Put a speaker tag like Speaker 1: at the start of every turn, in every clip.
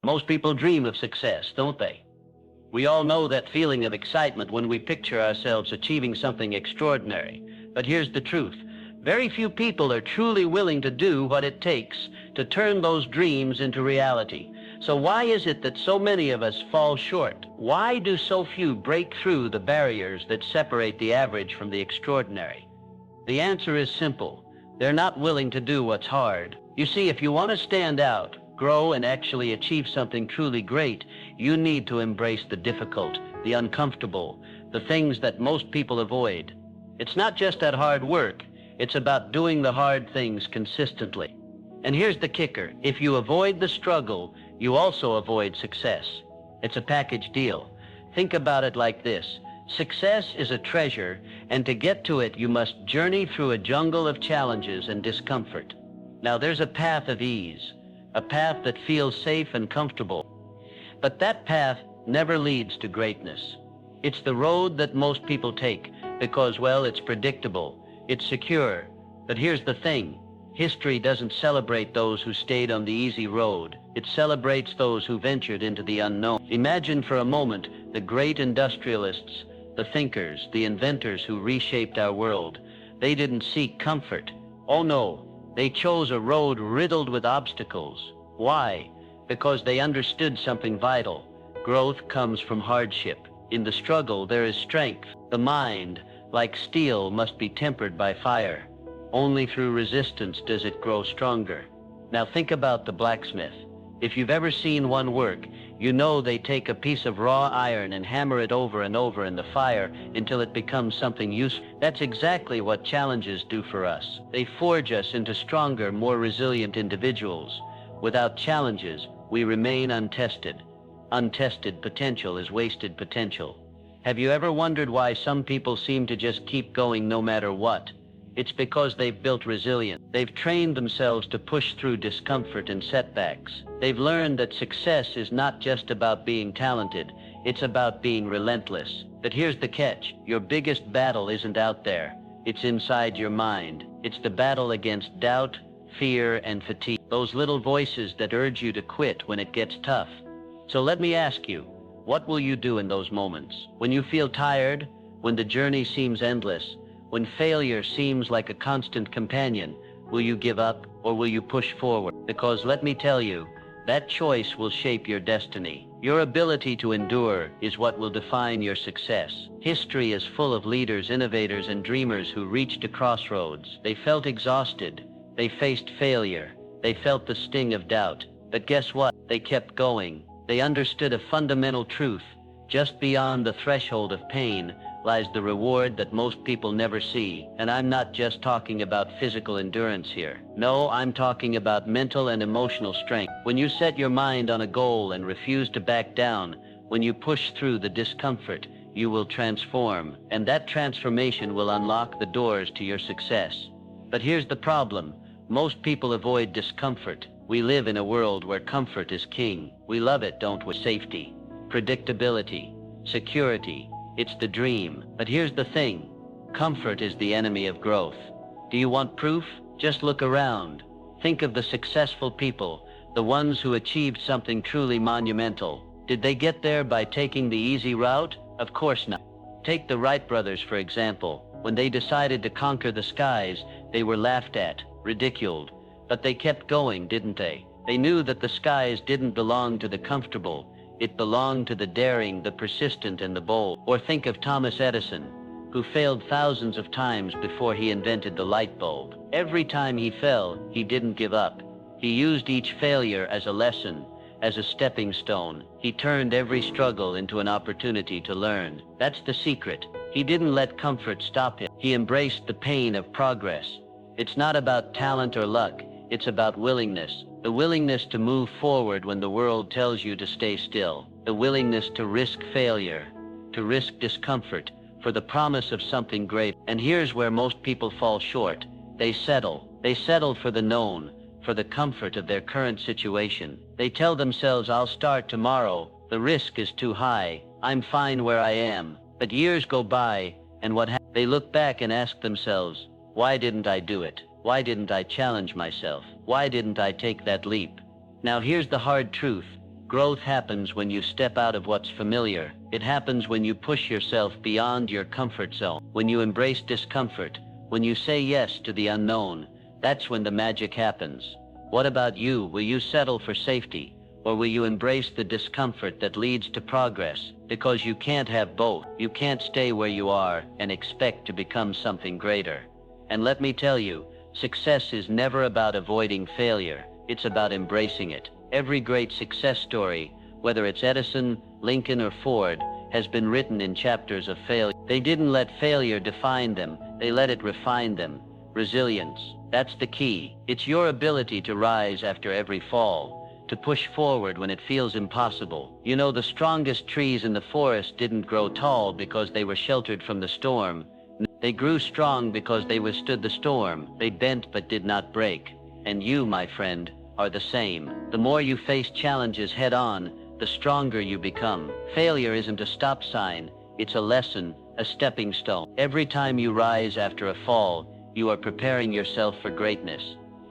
Speaker 1: Most people dream of success, don't they? We all know that feeling of excitement when we picture ourselves achieving something extraordinary. But here's the truth. Very few people are truly willing to do what it takes to turn those dreams into reality. So why is it that so many of us fall short? Why do so few break through the barriers that separate the average from the extraordinary? The answer is simple. They're not willing to do what's hard. You see, if you want to stand out, grow, and actually achieve something truly great, you need to embrace the difficult, the uncomfortable, the things that most people avoid. It's not just that hard work. It's about doing the hard things consistently. And here's the kicker. If you avoid the struggle, you also avoid success. It's a package deal. Think about it like this. Success is a treasure, and to get to it, you must journey through a jungle of challenges and discomfort. Now, there's a path of ease, a path that feels safe and comfortable. But that path never leads to greatness. It's the road that most people take because, well, it's predictable, it's secure. But here's the thing. History doesn't celebrate those who stayed on the easy road. It celebrates those who ventured into the unknown. Imagine for a moment the great industrialists, the thinkers, the inventors who reshaped our world. They didn't seek comfort. Oh no, they chose a road riddled with obstacles. Why? Because they understood something vital. Growth comes from hardship. In the struggle, there is strength. The mind, like steel, must be tempered by fire. Only through resistance does it grow stronger. Now think about the blacksmith. If you've ever seen one work, you know they take a piece of raw iron and hammer it over and over in the fire until it becomes something useful. That's exactly what challenges do for us. They forge us into stronger, more resilient individuals. Without challenges, we remain untested. Untested potential is wasted potential. Have you ever wondered why some people seem to just keep going no matter what? It's because they've built resilience. They've trained themselves to push through discomfort and setbacks. They've learned that success is not just about being talented, it's about being relentless. But here's the catch. Your biggest battle isn't out there. It's inside your mind. It's the battle against doubt, fear, and fatigue. Those little voices that urge you to quit when it gets tough. So let me ask you, what will you do in those moments? When you feel tired, when the journey seems endless, when failure seems like a constant companion, will you give up or will you push forward? Because let me tell you, that choice will shape your destiny. Your ability to endure is what will define your success. History is full of leaders, innovators, and dreamers who reached a crossroads. They felt exhausted. They faced failure. They felt the sting of doubt. But guess what? They kept going. They understood a fundamental truth. Just beyond the threshold of pain lies the reward that most people never see. And I'm not just talking about physical endurance here. No, I'm talking about mental and emotional strength. When you set your mind on a goal and refuse to back down, when you push through the discomfort, you will transform. And that transformation will unlock the doors to your success. But here's the problem. Most people avoid discomfort. We live in a world where comfort is king. We love it, don't we? Safety, predictability, security. It's the dream. But here's the thing. Comfort is the enemy of growth. Do you want proof? Just look around. Think of the successful people, the ones who achieved something truly monumental. Did they get there by taking the easy route? Of course not. Take the Wright brothers, for example. When they decided to conquer the skies, they were laughed at, ridiculed. But they kept going, didn't they? They knew that the skies didn't belong to the comfortable. It belonged to the daring, the persistent, and the bold. Or think of Thomas Edison, who failed thousands of times before he invented the light bulb. Every time he fell, he didn't give up. He used each failure as a lesson, as a stepping stone. He turned every struggle into an opportunity to learn. That's the secret. He didn't let comfort stop him. He embraced the pain of progress. It's not about talent or luck. It's about willingness. The willingness to move forward when the world tells you to stay still. The willingness to risk failure, to risk discomfort, for the promise of something great. And here's where most people fall short. They settle. They settle for the known, for the comfort of their current situation. They tell themselves, I'll start tomorrow. The risk is too high. I'm fine where I am. But years go by, and what happens? They look back and ask themselves, why didn't I do it? Why didn't I challenge myself? Why didn't I take that leap? Now here's the hard truth. Growth happens when you step out of what's familiar. It happens when you push yourself beyond your comfort zone, when you embrace discomfort, when you say yes to the unknown. That's when the magic happens. What about you? Will you settle for safety, or will you embrace the discomfort that leads to progress? Because you can't have both. You can't stay where you are and expect to become something greater. And let me tell you, success is never about avoiding failure. It's about embracing it. Every great success story, whether it's Edison, Lincoln, or Ford, has been written in chapters of failure. They didn't let failure define them. They let it refine them. Resilience. That's the key. It's your ability to rise after every fall, to push forward when it feels impossible. You know, the strongest trees in the forest didn't grow tall because they were sheltered from the storm. They grew strong because they withstood the storm. They bent but did not break. And you, my friend, are the same. The more you face challenges head on, the stronger you become. Failure isn't a stop sign. It's a lesson, a stepping stone. Every time you rise after a fall, you are preparing yourself for greatness.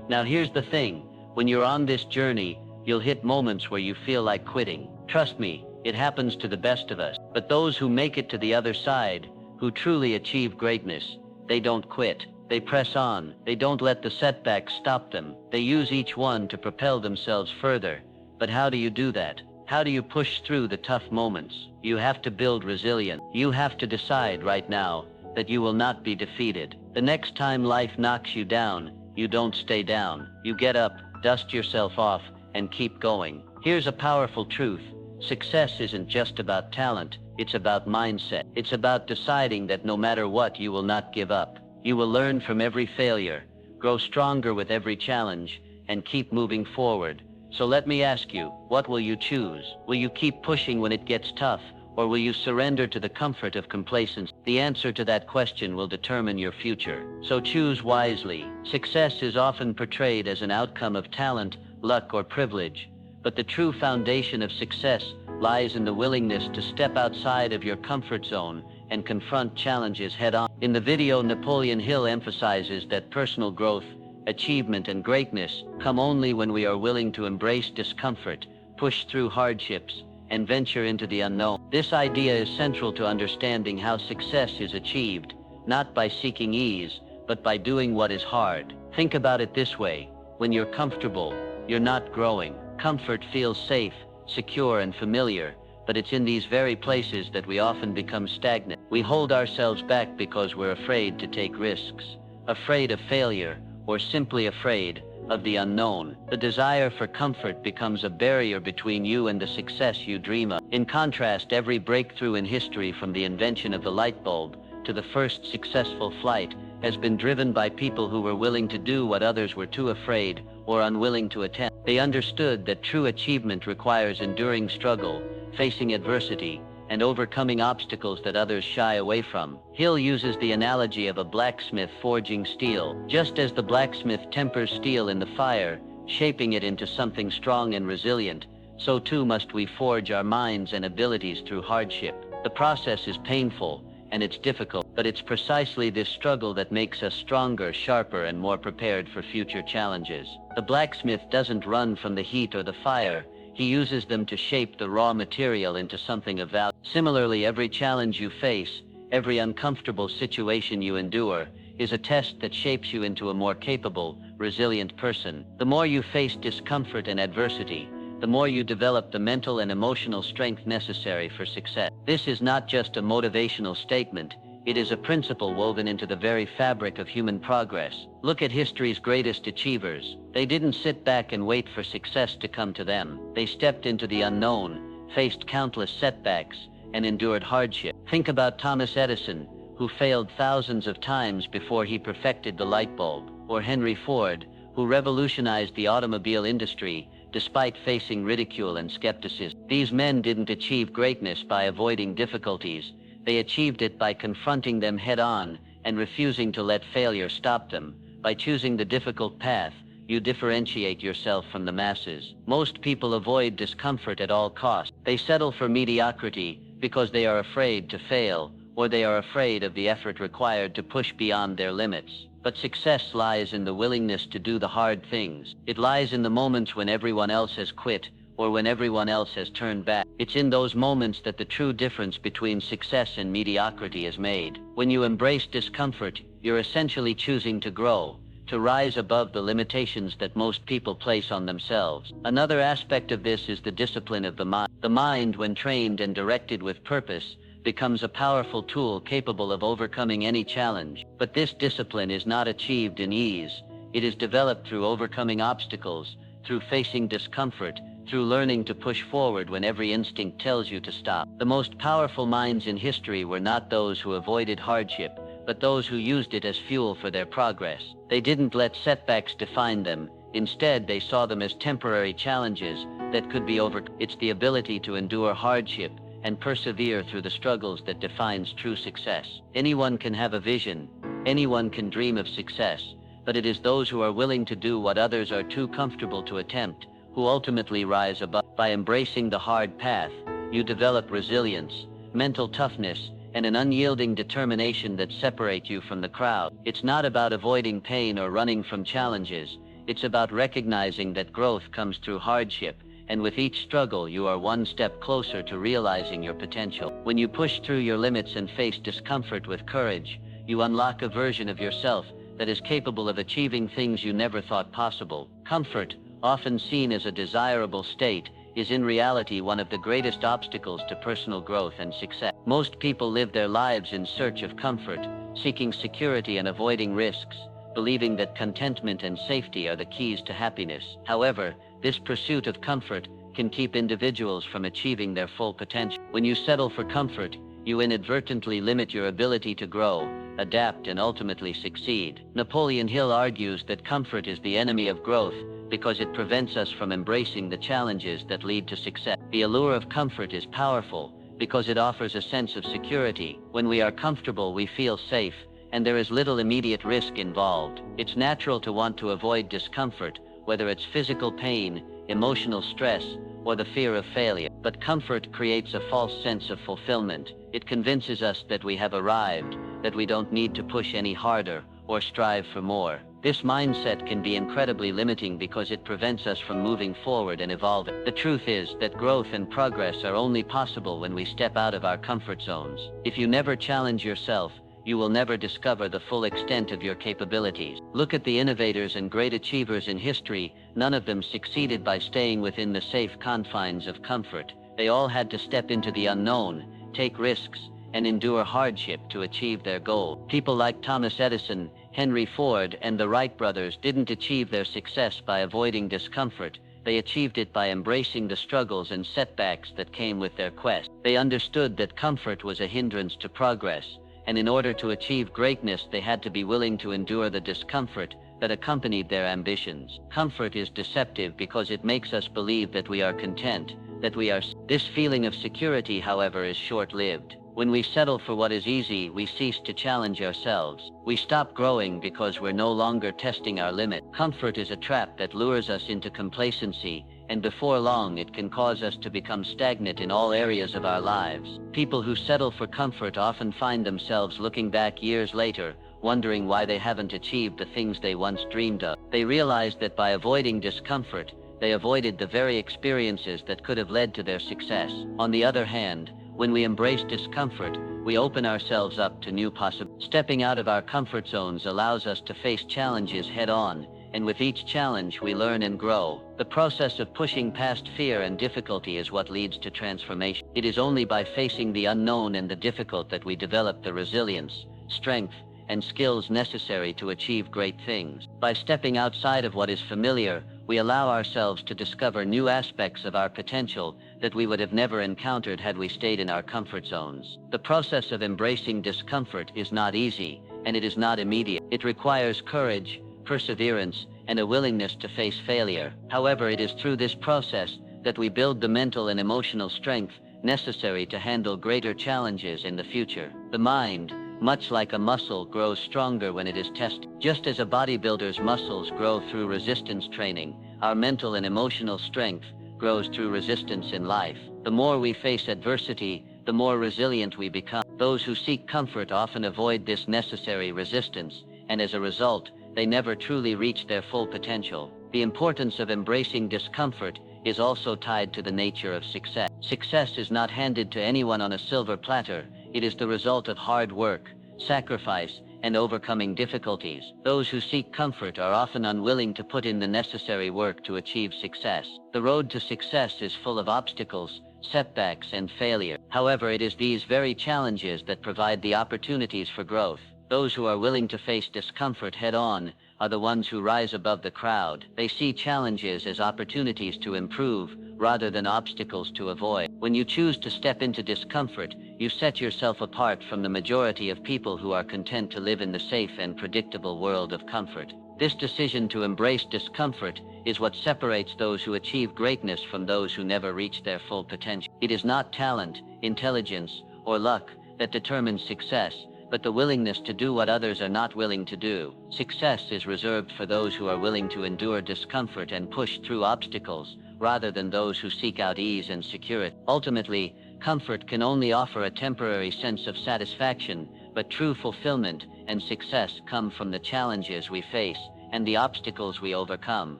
Speaker 1: Now here's the thing. When you're on this journey, you'll hit moments where you feel like quitting. Trust me, it happens to the best of us. But those who make it to the other side, who truly achieve greatness, they don't quit. They press on. They don't let the setbacks stop them. They use each one to propel themselves further. But how do you do that? How do you push through the tough moments? You have to build resilience. You have to decide right now that you will not be defeated. The next time life knocks you down, you don't stay down. You get up, dust yourself off, and keep going. Here's a powerful truth. Success isn't just about talent. It's about mindset. It's about deciding that no matter what, you will not give up. You will learn from every failure, grow stronger with every challenge, and keep moving forward. So let me ask you, what will you choose? Will you keep pushing when it gets tough, or will you surrender to the comfort of complacency? The answer to that question will determine your future. So choose wisely. Success is often portrayed as an outcome of talent, luck, or privilege, but the true foundation of success lies in the willingness to step outside of your comfort zone and confront challenges head-on. In the video, Napoleon Hill emphasizes that personal growth, achievement, and greatness come only when we are willing to embrace discomfort, push through hardships, and venture into the unknown. This idea is central to understanding how success is achieved, not by seeking ease, but by doing what is hard. Think about it this way. When you're comfortable, you're not growing. Comfort feels safe, secure, and familiar, but it's in these very places that we often become stagnant. We hold ourselves back because we're afraid to take risks, afraid of failure, or simply afraid of the unknown. The desire for comfort becomes a barrier between you and the success you dream of. In contrast, every breakthrough in history, from the invention of the light bulb to the first successful flight, has been driven by people who were willing to do what others were too afraid or unwilling to attempt. They understood that true achievement requires enduring struggle, facing adversity, and overcoming obstacles that others shy away from. Hill uses the analogy of a blacksmith forging steel. Just as the blacksmith tempers steel in the fire, shaping it into something strong and resilient, so too must we forge our minds and abilities through hardship. The process is painful, and it's difficult, but it's precisely this struggle that makes us stronger, sharper, and more prepared for future challenges. The blacksmith doesn't run from the heat or the fire. He uses them to shape the raw material into something of value. Similarly, every challenge you face, every uncomfortable situation you endure, is a test that shapes you into a more capable, resilient person. The more you face discomfort and adversity, the more you develop the mental and emotional strength necessary for success. This is not just a motivational statement. It is a principle woven into the very fabric of human progress. Look at history's greatest achievers. They didn't sit back and wait for success to come to them. They stepped into the unknown, faced countless setbacks, and endured hardship. Think about Thomas Edison, who failed thousands of times before he perfected the light bulb, or Henry Ford, who revolutionized the automobile industry despite facing ridicule and skepticism. These men didn't achieve greatness by avoiding difficulties. They achieved it by confronting them head-on and refusing to let failure stop them. By choosing the difficult path, you differentiate yourself from the masses. Most people avoid discomfort at all costs. They settle for mediocrity because they are afraid to fail, or they are afraid of the effort required to push beyond their limits. But success lies in the willingness to do the hard things. It lies in the moments when everyone else has quit or when everyone else has turned back. It's in those moments that the true difference between success and mediocrity is made. When you embrace discomfort, you're essentially choosing to grow, to rise above the limitations that most people place on themselves. Another aspect of this is the discipline of the mind. The mind, when trained and directed with purpose, becomes a powerful tool capable of overcoming any challenge. But this discipline is not achieved in ease. It is developed through overcoming obstacles, through facing discomfort, through learning to push forward when every instinct tells you to stop. The most powerful minds in history were not those who avoided hardship, but those who used it as fuel for their progress. They didn't let setbacks define them. Instead, they saw them as temporary challenges that could be overcome. It's the ability to endure hardship and persevere through the struggles that defines true success. Anyone can have a vision. Anyone can dream of success. But it is those who are willing to do what others are too comfortable to attempt who ultimately rise above. By embracing the hard path, you develop resilience, mental toughness, and an unyielding determination that separate you from the crowd. It's not about avoiding pain or running from challenges. It's about recognizing that growth comes through hardship, and with each struggle you are one step closer to realizing your potential. When you push through your limits and face discomfort with courage, you unlock a version of yourself that is capable of achieving things you never thought possible. Comfort, often seen as a desirable state, is in reality one of the greatest obstacles to personal growth and success. Most people live their lives in search of comfort, seeking security and avoiding risks, believing that contentment and safety are the keys to happiness. However, this pursuit of comfort can keep individuals from achieving their full potential. When you settle for comfort, you inadvertently limit your ability to grow, adapt, and ultimately succeed. Napoleon Hill argues that comfort is the enemy of growth because it prevents us from embracing the challenges that lead to success. The allure of comfort is powerful because it offers a sense of security. When we are comfortable, we feel safe, and there is little immediate risk involved. It's natural to want to avoid discomfort, whether it's physical pain, emotional stress, or the fear of failure. But comfort creates a false sense of fulfillment. It convinces us that we have arrived, that we don't need to push any harder or strive for more. This mindset can be incredibly limiting because it prevents us from moving forward and evolving. The truth is that growth and progress are only possible when we step out of our comfort zones. If you never challenge yourself, you will never discover the full extent of your capabilities. Look at the innovators and great achievers in history. None of them succeeded by staying within the safe confines of comfort. They all had to step into the unknown, take risks, and endure hardship to achieve their goal. People like Thomas Edison, Henry Ford, and the Wright brothers didn't achieve their success by avoiding discomfort. They achieved it by embracing the struggles and setbacks that came with their quest. They understood that comfort was a hindrance to progress, and in order to achieve greatness, they had to be willing to endure the discomfort that accompanied their ambitions. Comfort is deceptive because it makes us believe that we are content, that we are. This feeling of security, however, is short-lived. When we settle for what is easy, we cease to challenge ourselves. We stop growing because we're no longer testing our limit. Comfort is a trap that lures us into complacency, and before long it can cause us to become stagnant in all areas of our lives. People who settle for comfort often find themselves looking back years later, wondering why they haven't achieved the things they once dreamed of. They realize that by avoiding discomfort, they avoided the very experiences that could have led to their success. On the other hand, when we embrace discomfort, we open ourselves up to new possibilities. Stepping out of our comfort zones allows us to face challenges head-on, and with each challenge we learn and grow. The process of pushing past fear and difficulty is what leads to transformation. It is only by facing the unknown and the difficult that we develop the resilience, strength, and skills necessary to achieve great things. By stepping outside of what is familiar, we allow ourselves to discover new aspects of our potential that we would have never encountered had we stayed in our comfort zones. The process of embracing discomfort is not easy, and it is not immediate. It requires courage, perseverance, and a willingness to face failure. However, it is through this process that we build the mental and emotional strength necessary to handle greater challenges in the future. The mind, much like a muscle, grows stronger when it is tested. Just as a bodybuilder's muscles grow through resistance training, our mental and emotional strength grows through resistance in life. The more we face adversity, the more resilient we become. Those who seek comfort often avoid this necessary resistance, and as a result, they never truly reach their full potential. The importance of embracing discomfort is also tied to the nature of success. Success is not handed to anyone on a silver platter. It is the result of hard work, sacrifice, and overcoming difficulties. Those who seek comfort are often unwilling to put in the necessary work to achieve success. The road to success is full of obstacles, setbacks, and failure. However, it is these very challenges that provide the opportunities for growth. Those who are willing to face discomfort head-on are the ones who rise above the crowd. They see challenges as opportunities to improve, rather than obstacles to avoid. When you choose to step into discomfort, you set yourself apart from the majority of people who are content to live in the safe and predictable world of comfort. This decision to embrace discomfort is what separates those who achieve greatness from those who never reach their full potential. It is not talent, intelligence, or luck that determines success, but the willingness to do what others are not willing to do. Success is reserved for those who are willing to endure discomfort and push through obstacles, rather than those who seek out ease and security. Ultimately, comfort can only offer a temporary sense of satisfaction, but true fulfillment and success come from the challenges we face and the obstacles we overcome.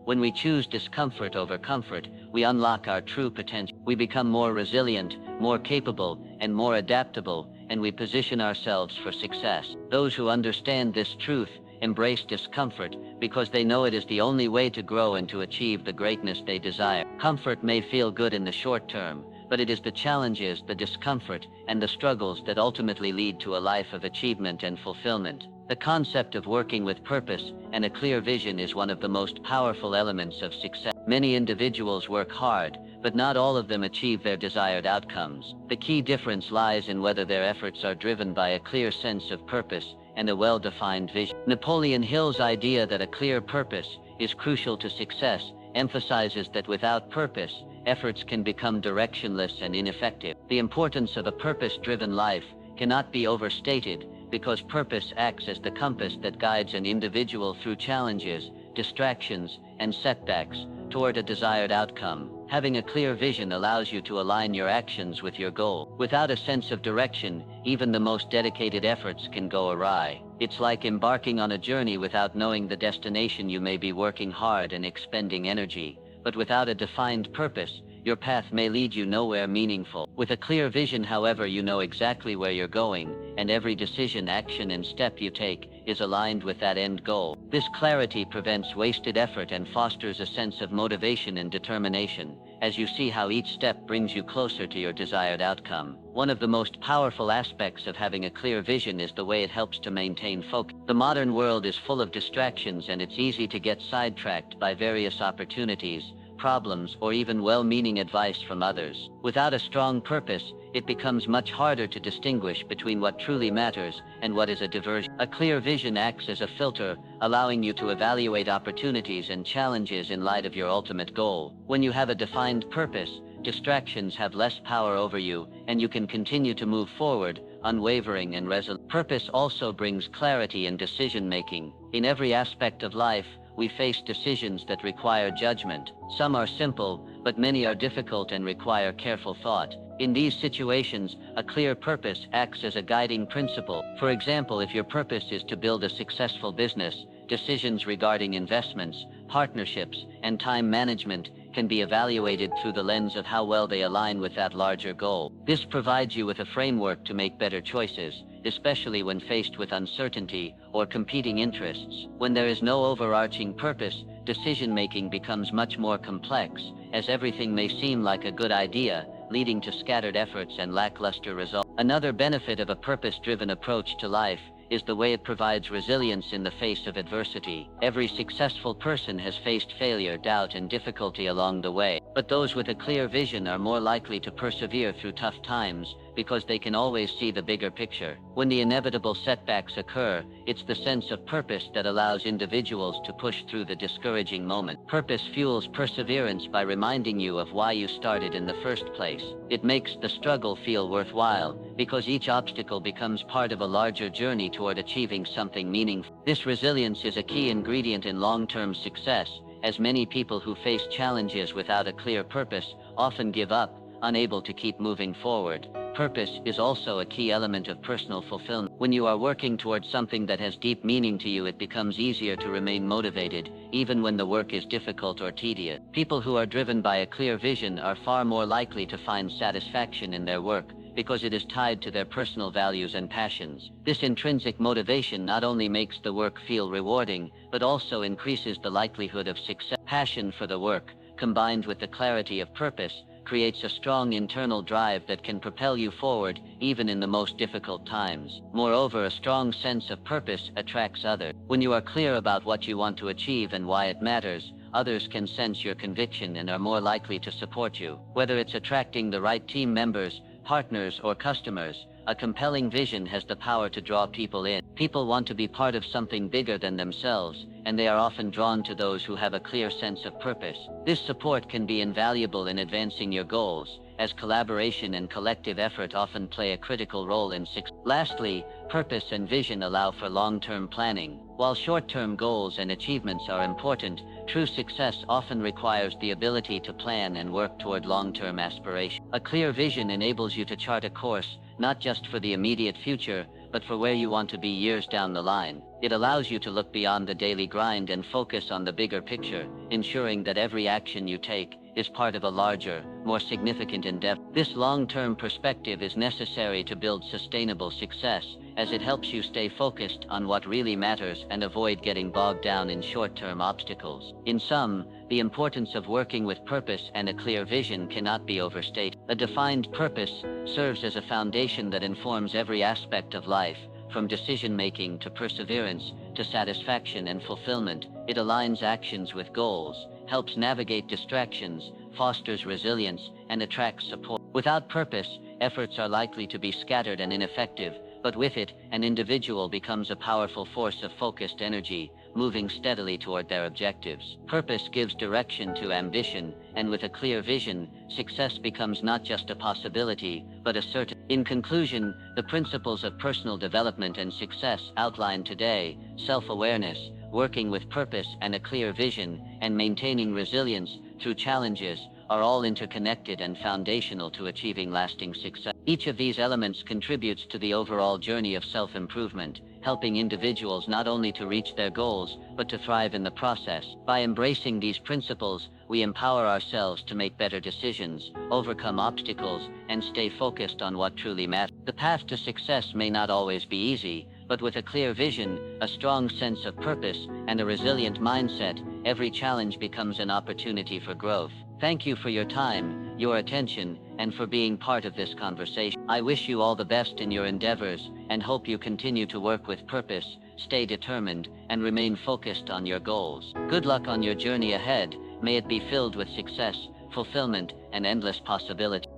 Speaker 1: When we choose discomfort over comfort, we unlock our true potential. We become more resilient, more capable, and more adaptable, and we position ourselves for success. Those who understand this truth embrace discomfort because they know it is the only way to grow and to achieve the greatness they desire. Comfort may feel good in the short term, but it is the challenges, the discomfort, and the struggles that ultimately lead to a life of achievement and fulfillment. The concept of working with purpose and a clear vision is one of the most powerful elements of success. Many individuals work hard, but not all of them achieve their desired outcomes. The key difference lies in whether their efforts are driven by a clear sense of purpose and a well-defined vision. Napoleon Hill's idea that a clear purpose is crucial to success emphasizes that without purpose, efforts can become directionless and ineffective. The importance of a purpose-driven life cannot be overstated, because purpose acts as the compass that guides an individual through challenges, distractions, and setbacks toward a desired outcome. Having a clear vision allows you to align your actions with your goal. Without a sense of direction, even the most dedicated efforts can go awry. It's like embarking on a journey without knowing the destination. You may be working hard and expending energy, but without a defined purpose, your path may lead you nowhere meaningful. With a clear vision, however, you know exactly where you're going, and every decision, action, and step you take is aligned with that end goal. This clarity prevents wasted effort and fosters a sense of motivation and determination, as you see how each step brings you closer to your desired outcome. One of the most powerful aspects of having a clear vision is the way it helps to maintain focus. The modern world is full of distractions, and it's easy to get sidetracked by various opportunities, problems, or even well-meaning advice from others. Without a strong purpose, it becomes much harder to distinguish between what truly matters and what is a diversion. A clear vision acts as a filter, allowing you to evaluate opportunities and challenges in light of your ultimate goal. When you have a defined purpose, distractions have less power over you, and you can continue to move forward, unwavering and resolute. Purpose also brings clarity in decision-making. In every aspect of life, we face decisions that require judgment. Some are simple, but many are difficult and require careful thought. In these situations, a clear purpose acts as a guiding principle. For example, if your purpose is to build a successful business, decisions regarding investments, partnerships, and time management can be evaluated through the lens of how well they align with that larger goal. This provides you with a framework to make better choices, especially when faced with uncertainty or competing interests. When there is no overarching purpose, decision-making becomes much more complex, as everything may seem like a good idea, leading to scattered efforts and lackluster results. Another benefit of a purpose-driven approach to life is the way it provides resilience in the face of adversity. Every successful person has faced failure, doubt, and difficulty along the way. But those with a clear vision are more likely to persevere through tough times because they can always see the bigger picture. When the inevitable setbacks occur, it's the sense of purpose that allows individuals to push through the discouraging moment. Purpose fuels perseverance by reminding you of why you started in the first place. It makes the struggle feel worthwhile, because each obstacle becomes part of a larger journey toward achieving something meaningful. This resilience is a key ingredient in long-term success, as many people who face challenges without a clear purpose often give up, unable to keep moving forward. Purpose is also a key element of personal fulfillment. When you are working towards something that has deep meaning to you, it becomes easier to remain motivated, even when the work is difficult or tedious. People who are driven by a clear vision are far more likely to find satisfaction in their work, because it is tied to their personal values and passions. This intrinsic motivation not only makes the work feel rewarding, but also increases the likelihood of success. Passion for the work, combined with the clarity of purpose, creates a strong internal drive that can propel you forward even in the most difficult times. Moreover, a strong sense of purpose attracts others. When you are clear about what you want to achieve and why it matters, others can sense your conviction and are more likely to support you. Whether it's attracting the right team members, partners, or customers, a compelling vision has the power to draw people in. People want to be part of something bigger than themselves, and they are often drawn to those who have a clear sense of purpose. This support can be invaluable in advancing your goals, as collaboration and collective effort often play a critical role in success. Lastly, purpose and vision allow for long-term planning. While short-term goals and achievements are important, true success often requires the ability to plan and work toward long-term aspirations. A clear vision enables you to chart a course, not just for the immediate future, but for where you want to be years down the line. It allows you to look beyond the daily grind and focus on the bigger picture, ensuring that every action you take is part of a larger, more significant endeavor. This long-term perspective is necessary to build sustainable success, as it helps you stay focused on what really matters and avoid getting bogged down in short-term obstacles. In sum, the importance of working with purpose and a clear vision cannot be overstated. A defined purpose serves as a foundation that informs every aspect of life, from decision-making to perseverance to satisfaction and fulfillment. It aligns actions with goals, helps navigate distractions, fosters resilience, and attracts support. Without purpose, efforts are likely to be scattered and ineffective, but with it, an individual becomes a powerful force of focused energy, moving steadily toward their objectives. Purpose gives direction to ambition, and with a clear vision, success becomes not just a possibility, but a certainty. In conclusion, the principles of personal development and success outlined today, self-awareness, working with purpose and a clear vision, and maintaining resilience through challenges, are all interconnected and foundational to achieving lasting success. Each of these elements contributes to the overall journey of self-improvement, helping individuals not only to reach their goals, but to thrive in the process. By embracing these principles, we empower ourselves to make better decisions, overcome obstacles, and stay focused on what truly matters. The path to success may not always be easy, but with a clear vision, a strong sense of purpose, and a resilient mindset, every challenge becomes an opportunity for growth. Thank you for your time, your attention, and for being part of this conversation. I wish you all the best in your endeavors, and hope you continue to work with purpose, stay determined, and remain focused on your goals. Good luck on your journey ahead. May it be filled with success, fulfillment, and endless possibility.